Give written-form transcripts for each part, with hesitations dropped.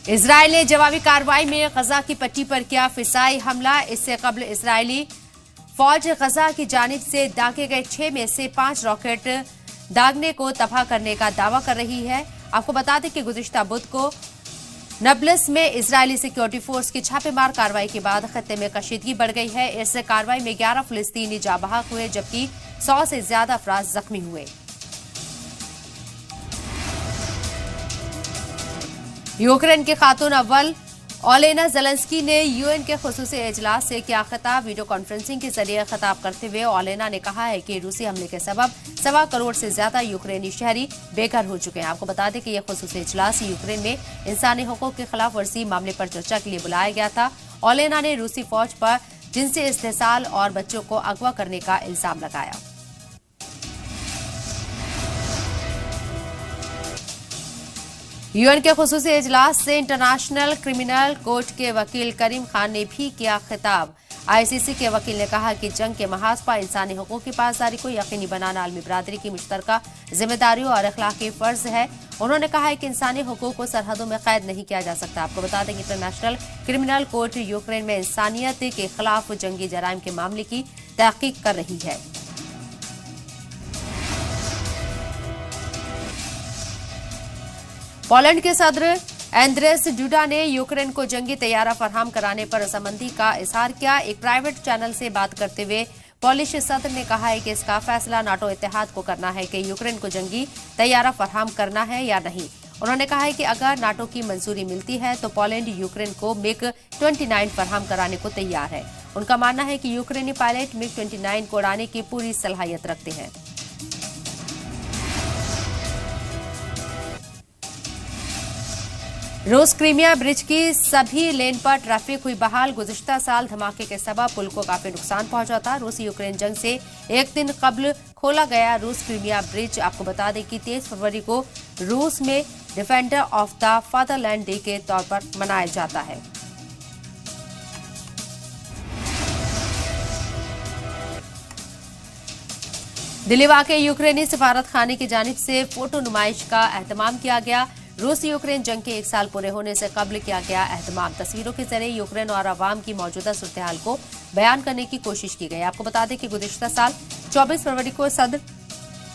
Israel ने जवाबी कार्रवाई में गजा की पट्टी पर किया फिजाई हमला। इससे कबल इजरायली फौज गजा की जानिब से दागे गए 6 में से 5 रॉकेट दागने को तबाह करने का दावा कर रही है। आपको बता दें कि गुज़िश्ता बुध को नबलस में इजरायली सिक्योरिटी फोर्स की छापेमार कार्रवाई के बाद खत्ते में कशीदगी बढ़ गई है। इस कार्रवाई में 11 फिलिस्तीनी जाँ बहक हुए जबकि 100 से ज्यादा अफराद जख्मी हुए। यूक्रेन के खातून अव्वल ओलेना ज़ेलेंस्की ने यूएन के खुसूसी इजलास से किया खिताब। वीडियो कॉन्फ्रेंसिंग के जरिए खिताब करते हुए ओलेना ने कहा है कि रूसी हमले के सबब 1.25 करोड़ से ज्यादा यूक्रेनी शहरी बेघर हो चुके हैं। आपको बता दें कि यह खुसूसी इजलास यूक्रेन में इंसानी हकूक की खिलाफ वर्जी मामले पर चर्चा के लिए बुलाया गया था। ओलेना ने रूसी फौज पर जिनसी इस्तेसाल और बच्चों को अगवा करने का इल्जाम लगाया। यूएन के खुसूसी इजलास से इंटरनेशनल क्रिमिनल कोर्ट के वकील करीम खान ने भी किया खिताब। आईसीसी के वकील ने कहा कि जंग के महाज पर इंसानी हकूक की पासदारी को यकीनी बनाना आलमी बरादरी की मुश्तरका जिम्मेदारियों और अखलाकी फर्ज है। उन्होंने कहा है कि इंसानी हकूक को सरहदों में कैद नहीं किया जा सकता। आपको बता दें कि इंटरनेशनल क्रिमिनल कोर्ट यूक्रेन में इंसानियत के खिलाफ जंगी जराइम के मामले की तहकीक कर रही है। पोलैंड के सदर एंड्रेस डूडा ने यूक्रेन को जंगी तैयारा फराहम कराने पर रजामंदी का इजहार किया। एक प्राइवेट चैनल से बात करते हुए पोलिश सदर ने कहा है कि इसका फैसला नाटो इत्तेहाद को करना है कि यूक्रेन को जंगी तैयारा फराहम करना है या नहीं। उन्होंने कहा है कि अगर नाटो की मंजूरी मिलती है तो पोलैंड यूक्रेन को मिग 29 फराहम कराने को तैयार है। उनका मानना है कि यूक्रेनी पायलट मिग 29 को उड़ाने की पूरी सलाहियत रखते हैं। रूस क्रीमिया ब्रिज की सभी लेन पर ट्रैफिक हुई बहाल। गुज़िश्ता साल धमाके के सबब पुल को काफी नुकसान पहुंचा था। रूस यूक्रेन जंग से एक दिन कबल खोला गया रूस क्रीमिया ब्रिज आपको बता दें कि 23 फरवरी को रूस में defender of the fatherland day के तौर पर मनाया जाता है। दिल्ली वाक़े यूक्रेनी सफारत खाने की जानिब से फोटो नुमाइश का एहतमाम किया गया। रूस यूक्रेन जंग के 1 साल पूरे होने से कबल किया गया एहतमाम। तस्वीरों के जरिए यूक्रेन और अवाम की मौजूदा सूरत हाल को बयान करने की कोशिश की गई। आपको बता दें कि गुज़िश्ता साल 24 फरवरी को सदर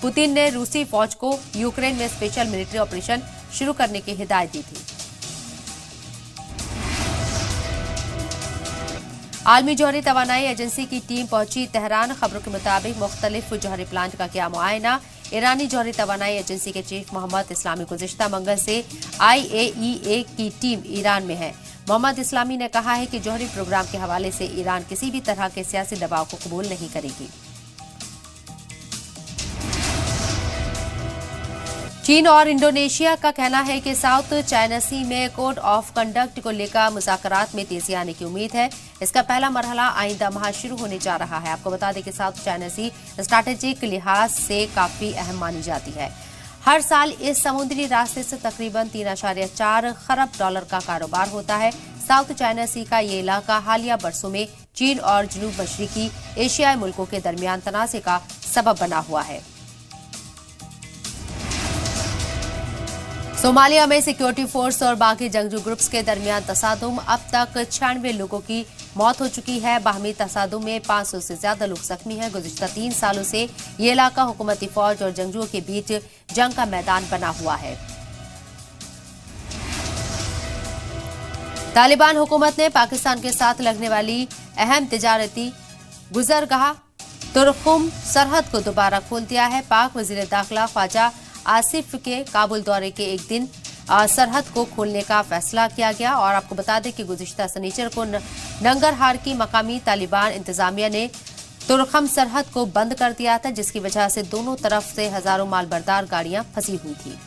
पुतिन ने रूसी फौज को यूक्रेन में स्पेशल मिलिट्री ऑपरेशन शुरू करने की हिदायत दी थी। आलमी जौहरी तवानाई एजेंसी की टीम पहुंची तेहरान। खबरों के मुताबिक मुख्तलिफ जौहरी प्लांट का किया मुआयना। ईरानी जौहरी तवानाई एजेंसी के चीफ मोहम्मद इस्लामी गुज़िश्ता मंगल से IAEA की टीम ईरान में है। मोहम्मद इस्लामी ने कहा है कि जौहरी प्रोग्राम के हवाले से ईरान किसी भी तरह के सियासी दबाव को कबूल नहीं करेगी। चीन और इंडोनेशिया का कहना है कि साउथ चाइना सी में कोड ऑफ कंडक्ट को लेकर मुज़ाकरात में तेजी आने की उम्मीद है। इसका पहला मरहला आइंदा माह शुरू होने जा रहा है। आपको बता दें कि साउथ चाइना सी स्ट्रैटेजिक लिहाज से काफी अहम मानी जाती है। हर साल इस समुद्री रास्ते से तकरीबन 3.4 खरब डॉलर का कारोबार होता है। साउथ चाइना सी का ये इलाका हालिया बरसों में चीन और जनूब मशरिकी एशियाई मुल्कों के दरमियान तनाज़े का सबब बना हुआ है। सोमालिया में सिक्योरिटी फोर्स और बाकी जंगजू ग्रुप्स के दरमियान तसादुम। अब तक 96 लोगों की मौत हो चुकी है। बाहमी तसादुम में 500 से ज्यादा लोग जख्मी हैं। गुज़िश्ता 3 सालों से ये इलाका हुकूमती फौज और जंगजुओं के बीच जंग का मैदान बना हुआ है। तालिबान हुकूमत ने पाकिस्तान के साथ लगने वाली अहम तिजारती गुजरगाह तुरखुम सरहद को दोबारा खोल दिया है। पाक वजीर दाखिला ख्वाजा आसिफ के काबुल दौरे के एक दिन सरहद को खोलने का फैसला किया गया। और आपको बता दें कि गुज़िश्ता शनिचर को नंगरहार की मकामी तालिबान इंतजामिया ने तुरखम सरहद को बंद कर दिया था, जिसकी वजह से दोनों तरफ से हजारों मालबरदार गाड़ियां फंसी हुई थी।